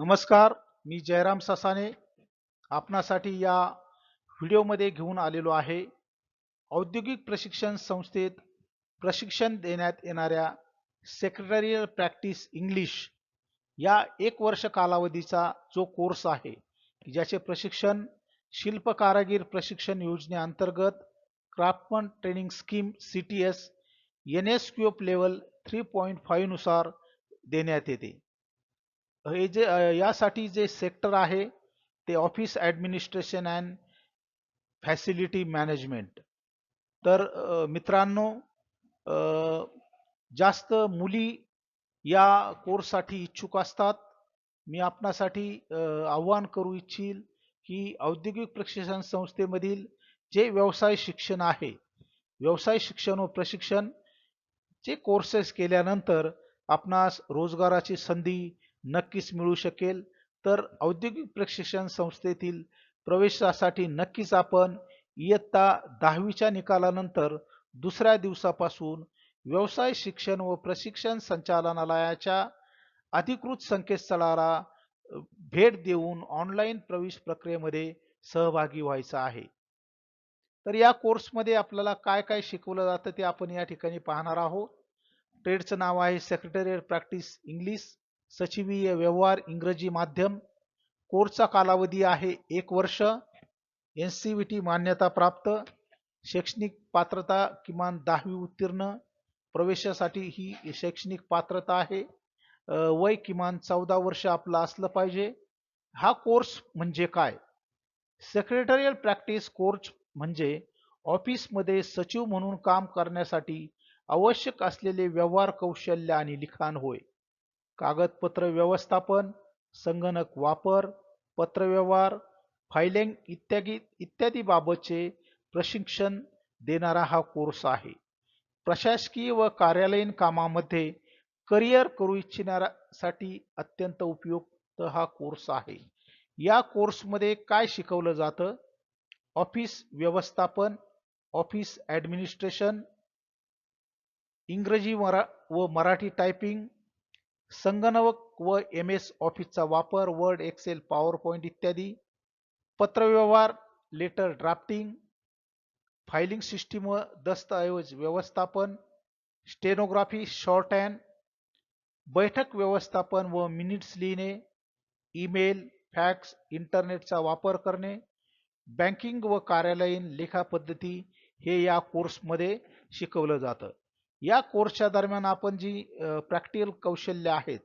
नमस्कार, मी जयराम ससाने आपणासाठी या व्हिडिओमध्ये घेऊन आलेलो आहे. औद्योगिक प्रशिक्षण संस्थेत प्रशिक्षण देण्यात येणाऱ्या सेक्रेटरियल प्रॅक्टिस इंग्लिश या 1 वर्ष कालावधीचा जो कोर्स आहे, ज्याचे प्रशिक्षण शिल्प कारागीर प्रशिक्षण योजनेअंतर्गत craftsman training scheme CTS NSQF level 3.5 नुसार देण्यात येते. यासाठी जे सेक्टर आहे ते office administration and facility management. तर मित्रांनो, अ, जास्त मुली या कोर्ससाठी इच्छुक असतात. मी आपणासाठी आव्हान करू इच्छिल की औद्योगिक प्रशिक्षण संस्थेमधील जे व्यवसाय शिक्षण आहे, व्यवसाय शिक्षण व प्रशिक्षण चे कोर्सेस केल्यानंतर आपणास रोजगाराची संधी नक्कीच मिळू शकेल. तर औद्योगिक प्रशिक्षण संस्थेतील प्रवेशासाठी नक्कीच आपण इयत्ता 10वीच्या निकालानंतर दुसऱ्या दिवसापासून व्यवसाय शिक्षण व प्रशिक्षण संचालनालयाच्या अधिकृत संकेतस्थळाला भेट देऊन ऑनलाईन प्रवेश प्रक्रियेमध्ये सहभागी व्हायचं आहे. तर या कोर्समध्ये आपल्याला काय काय शिकवलं जातं ते आपण या ठिकाणी पाहणार आहोत. ट्रेडचं नाव आहे सेक्रेटरियल प्रॅक्टिस इंग्लिश, सचिवीय व्यवहार इंग्रजी माध्यम. कोर्सचा कालावधी आहे 1 वर्ष. NCVT मान्यता प्राप्त. शैक्षणिक पात्रता किमान 10वी उत्तीर्ण. प्रवेशासाठी ही शैक्षणिक पात्रता आहे. वय किमान 14 वर्ष आपलं असलं पाहिजे. हा कोर्स म्हणजे काय? सेक्रेटरियल प्रॅक्टिस कोर्स म्हणजे ऑफिसमध्ये सचिव म्हणून काम करण्यासाठी आवश्यक असलेले व्यवहार कौशल्य आणि लिखाण होय. कागदपत्र व्यवस्थापन, संगणक वापर, पत्रव्यवहार, फायलिंग इत्यादी बाबतचे प्रशिक्षण देणारा हा कोर्स आहे. प्रशासकीय व कार्यालयीन कामामध्ये करिअर करू इच्छिणाऱ्यासाठी अत्यंत उपयुक्त हा कोर्स आहे. या कोर्समध्ये काय शिकवलं जातं? ऑफिस व्यवस्थापन, ऑफिस ॲडमिनिस्ट्रेशन, इंग्रजी व मराठी टायपिंग, संगणक व MS ऑफिसचा वापर, वर्ड, एक्सेल, पॉवर पॉइंट इत्यादी, पत्रव्यवहार, लेटर ड्राफ्टिंग, फायलिंग सिस्टीम व दस्तऐवज व्यवस्थापन, स्टेनोग्राफी, शॉर्ट हँड, बैठक व्यवस्थापन व मिनिट्स लिहिणे, ईमेल, फॅक्स, इंटरनेटचा वापर करणे, बँकिंग व कार्यालयीन लेखा पद्धती हे या कोर्समध्ये शिकवलं जातं. या कोर्सच्या दरम्यान आपण जी प्रॅक्टिकल कौशल्य आहेत,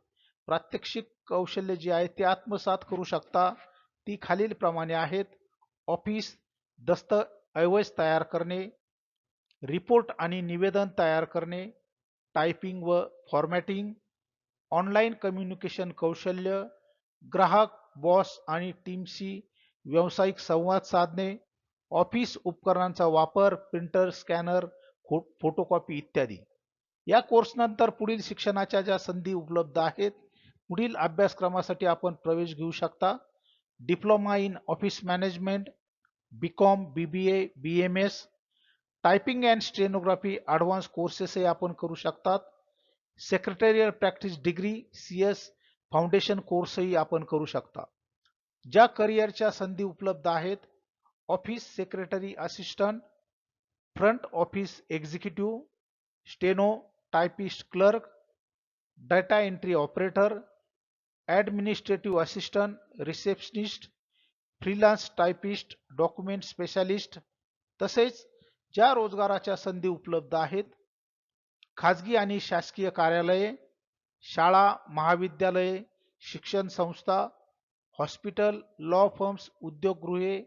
प्रात्यक्षिक कौशल्य जी आहेत ते आत्मसात करू शकता. ती खालील प्रमाणे आहेत. ऑफिस दस्तऐवज तयार करणे, रिपोर्ट आणि निवेदन तयार करणे, टायपिंग व फॉर्मॅटिंग, ऑनलाईन कम्युनिकेशन कौशल्य, ग्राहक, बॉस आणि टीमशी व्यावसायिक संवाद साधणे, ऑफिस उपकरणांचा वापर, प्रिंटर, स्कॅनर, फोटोकॉपी इत्यादी. या कोर्सनंतर पुढील शिक्षणाच्या ज्या संधी उपलब्ध आहेत, पुढील अभ्यासक्रमासाठी आपण प्रवेश घेऊ शकता. Diploma in office management, BCom, BBA, BMS, typing and stenography advance कोर्सेसही आपण करू शकतात. Secretarial practice degree CS foundation कोर्सही आपण करू शकता. ज्या करिअरच्या संधी उपलब्ध आहेत, office secretary assistant, front office executive, steno typist clerk, data entry operator, administrative assistant, receptionist, freelance typist, document specialist. तसेच ज्या रोजगाराच्या संधी उपलब्ध आहेत, खाजगी आणि शासकीय कार्यालये, शाळा, महाविद्यालये, शिक्षण संस्था, हॉस्पिटल, लॉ फर्म्स, उद्योगगृहे,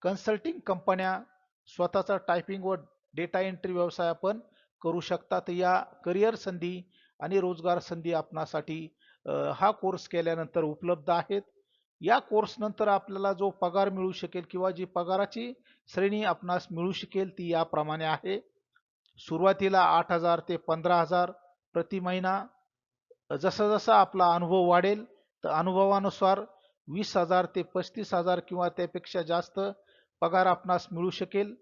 कन्सल्टिंग कंपन्या, स्वतःचा टायपिंग व डेटा एंट्री व्यवसाय आपण करू शकता. तर या करिअर संधी आणि रोजगार संधी आपणासाठी हा कोर्स केल्यानंतर उपलब्ध आहेत. या कोर्स नंतर आपल्याला जो पगार मिळू शकेल किंवा जी पगाराची श्रेणी आपणास मिळू शकेल ती याप्रमाणे आहे. सुरुवातीला 8,000 ते 15,000 प्रति महिना. जसा जसा आपला अनुभव वाढेल तर अनुभवानुसार 20,000 ते 35,000 किंवा त्यापेक्षा जास्त पगार आपणास मिळू शकेल.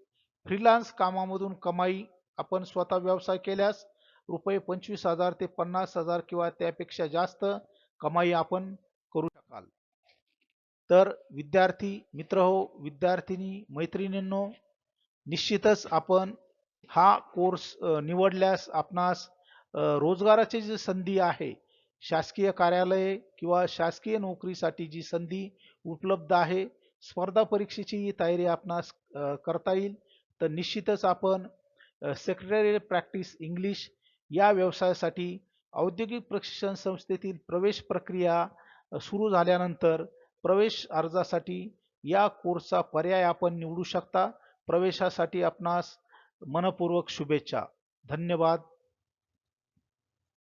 फ्रीलान्स कामामधून कमाई आपण स्वतः व्यवसाय केल्यास रुपये 25,000 ते 50,000 किंवा त्यापेक्षा जास्त कमाई आपण करू शकाल. तर विद्यार्थी मित्र हो, विद्यार्थिनी मैत्रिणींनो, निश्चितच आपण हा कोर्स निवडल्यास आपणास रोजगाराची जी संधी आहे, शासकीय कार्यालये किंवा शासकीय नोकरीसाठी जी संधी उपलब्ध आहे, स्पर्धा परीक्षेची तयारी आपणास करता येईल. तर निश्चितच आपण सेक्रेटरी प्रॅक्टिस इंग्लिश या व्यवसायासाठी औद्योगिक प्रशिक्षण संस्थेतील प्रवेश प्रक्रिया सुरू झाल्यानंतर प्रवेश अर्जासाठी या कोर्सचा पर्याय आपण निवडू शकता. प्रवेशासाठी आपणास मनपूर्वक शुभेच्छा. धन्यवाद.